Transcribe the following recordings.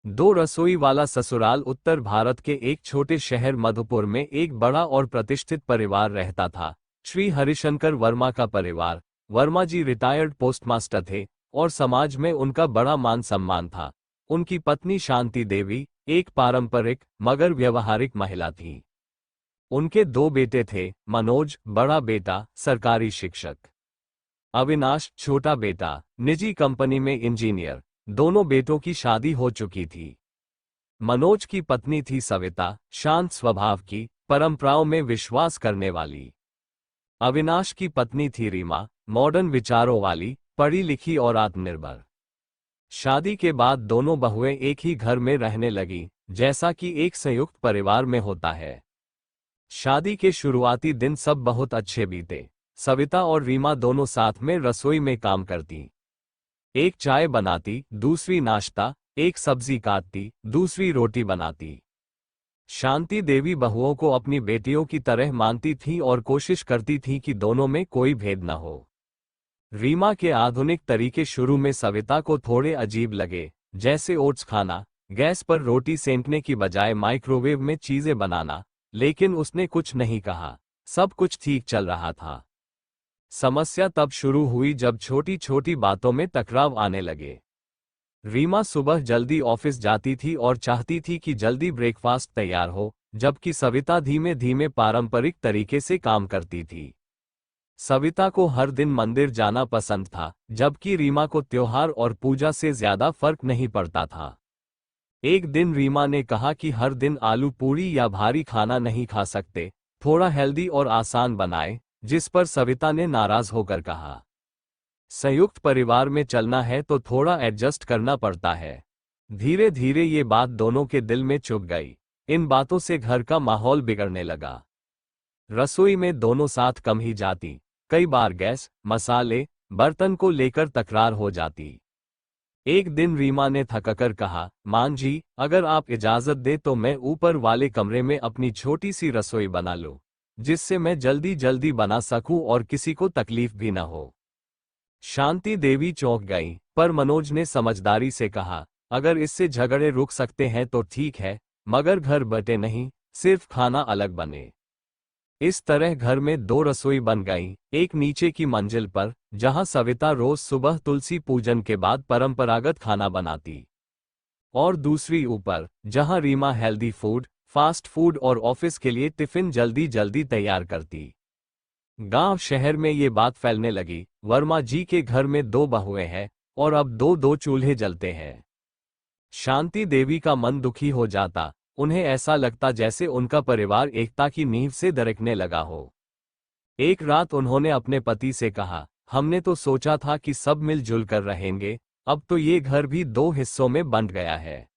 दो रसोई वाला ससुराल। उत्तर भारत के एक छोटे शहर मधुपुर में एक बड़ा और प्रतिष्ठित परिवार रहता था। श्री हरिशंकर वर्मा का परिवार। वर्मा जी रिटायर्ड पोस्टमास्टर थे और समाज में उनका बड़ा मान सम्मान था। उनकी पत्नी शांति देवी एक पारंपरिक मगर व्यवहारिक महिला थी। उनके दो बेटे थे, मनोज बड़ा बेटा सरकारी शिक्षक, अविनाश छोटा बेटा निजी कंपनी में इंजीनियर। दोनों बेटों की शादी हो चुकी थी। मनोज की पत्नी थी सविता, शांत स्वभाव की, परंपराओं में विश्वास करने वाली। अविनाश की पत्नी थी रीमा, मॉडर्न विचारों वाली, पढ़ी लिखी और आत्मनिर्भर। शादी के बाद दोनों बहुएं एक ही घर में रहने लगी, जैसा कि एक संयुक्त परिवार में होता है। शादी के शुरुआती दिन सब बहुत अच्छे बीते। सविता और रीमा दोनों साथ में रसोई में काम करती। एक चाय बनाती, दूसरी नाश्ता, एक सब्जी काटती, दूसरी रोटी बनाती। शांति देवी बहुओं को अपनी बेटियों की तरह मानती थी और कोशिश करती थी कि दोनों में कोई भेद न हो। रीमा के आधुनिक तरीके शुरू में सविता को थोड़े अजीब लगे, जैसे ओट्स खाना, गैस पर रोटी सेंकने की बजाय माइक्रोवेव में चीजें बनाना, लेकिन उसने कुछ नहीं कहा। सब कुछ ठीक चल रहा था। समस्या तब शुरू हुई जब छोटी छोटी बातों में टकराव आने लगे। रीमा सुबह जल्दी ऑफिस जाती थी और चाहती थी कि जल्दी ब्रेकफास्ट तैयार हो, जबकि सविता धीमे धीमे पारंपरिक तरीके से काम करती थी। सविता को हर दिन मंदिर जाना पसंद था, जबकि रीमा को त्योहार और पूजा से ज्यादा फर्क नहीं पड़ता था। एक दिन रीमा ने कहा कि हर दिन आलू पूरी या भारी खाना नहीं खा सकते, थोड़ा हेल्दी और आसान बनाए, जिस पर सविता ने नाराज होकर कहा, संयुक्त परिवार में चलना है तो थोड़ा एडजस्ट करना पड़ता है। धीरे धीरे ये बात दोनों के दिल में चुभ गई। इन बातों से घर का माहौल बिगड़ने लगा। रसोई में दोनों साथ कम ही जाती। कई बार गैस, मसाले, बर्तन को लेकर तकरार हो जाती। एक दिन रीमा ने थककर कहा, मान जी, अगर आप इजाजत दे तो मैं ऊपर वाले कमरे में अपनी छोटी सी रसोई बना लूं, जिससे मैं जल्दी जल्दी बना सकूं और किसी को तकलीफ भी न हो। शांति देवी चौंक गई, पर मनोज ने समझदारी से कहा, अगर इससे झगड़े रुक सकते हैं तो ठीक है, मगर घर बटे नहीं, सिर्फ खाना अलग बने। इस तरह घर में दो रसोई बन गई, एक नीचे की मंजिल पर, जहां सविता रोज सुबह तुलसी पूजन के बाद परंपरागत खाना बनाती, और दूसरी ऊपर, जहां Reema healthy food, fast food और ऑफिस के लिए टिफिन जल्दी जल्दी तैयार करती। गांव शहर में ये बात फैलने लगी, वर्मा जी के घर में दो बहुएं हैं और अब दो दो चूल्हे जलते हैं। शांति देवी का मन दुखी हो जाता। उन्हें ऐसा लगता जैसे उनका परिवार एकता की नींव से दरकने लगा हो। एक रात उन्होंने अपने पति से कहा, हमने तो सोचा था कि सब मिलजुल कर रहेंगे, अब तो ये घर भी दो हिस्सों में बंट गया है।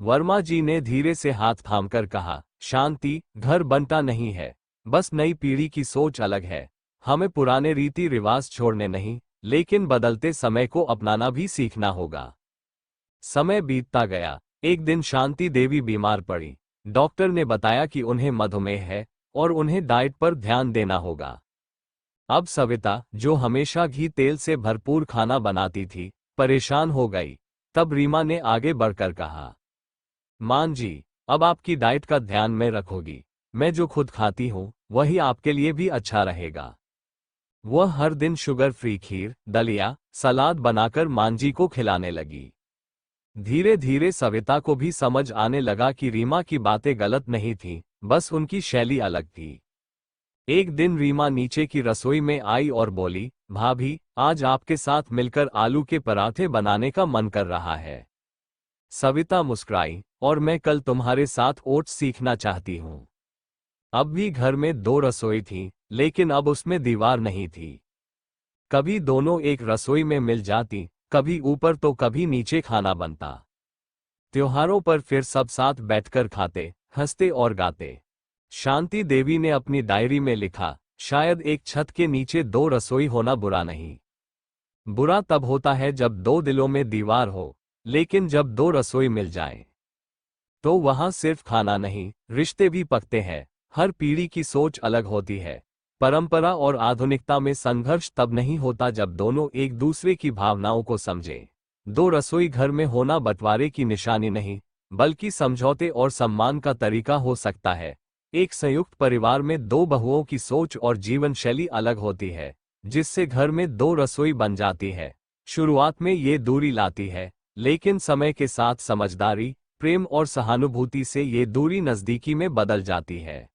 वर्मा जी ने धीरे से हाथ थामकर कहा, शांति, घर बंटा नहीं है, बस नई पीढ़ी की सोच अलग है। हमें पुराने रीति रिवाज छोड़ने नहीं, लेकिन बदलते समय को अपनाना भी सीखना होगा। समय बीतता गया। एक दिन शांति देवी बीमार पड़ी। डॉक्टर ने बताया कि उन्हें मधुमेह है और उन्हें डाइट पर ध्यान देना होगा। अब सविता, जो हमेशा घी तेल से भरपूर खाना बनाती थी, परेशान हो गई। तब रीमा ने आगे बढ़कर कहा, मान जी, अब आपकी डाइट का ध्यान मैं रखूंगी। मैं जो खुद खाती हूँ वही आपके लिए भी अच्छा रहेगा। वह हर दिन शुगर फ्री खीर, दलिया, सलाद बनाकर मांझी को खिलाने लगी। धीरे धीरे सविता को भी समझ आने लगा कि रीमा की बातें गलत नहीं थीं, बस उनकी शैली अलग थी। एक दिन रीमा नीचे की रसोई में आई और बोली, भाभी, आज आपके साथ मिलकर आलू के पराठे बनाने का मन कर रहा है। सविता मुस्कुराई, और मैं कल तुम्हारे साथ ओट्स सीखना चाहती हूँ। अब भी घर में दो रसोई थी, लेकिन अब उसमें दीवार नहीं थी। कभी दोनों एक रसोई में मिल जाती, कभी ऊपर तो कभी नीचे खाना बनता। त्योहारों पर फिर सब साथ बैठकर खाते, हंसते और गाते। शांति देवी ने अपनी डायरी में लिखा, शायद एक छत के नीचे दो रसोई होना बुरा नहीं। बुरा तब होता है जब दो दिलों में दीवार हो, लेकिन जब दो रसोई मिल जाएं, तो वहां सिर्फ खाना नहीं, रिश्ते भी पकते हैं। हर पीढ़ी की सोच अलग होती है। परंपरा और आधुनिकता में संघर्ष तब नहीं होता जब दोनों एक दूसरे की भावनाओं को समझें। दो रसोई घर में होना बंटवारे की निशानी नहीं, बल्कि समझौते और सम्मान का तरीका हो सकता है। एक संयुक्त परिवार में दो बहुओं की सोच और जीवन शैली अलग होती है, जिससे घर में दो रसोई बन जाती है। शुरुआत में ये दूरी लाती है, लेकिन समय के साथ समझदारी, प्रेम और सहानुभूति से ये दूरी नज़दीकी में बदल जाती है।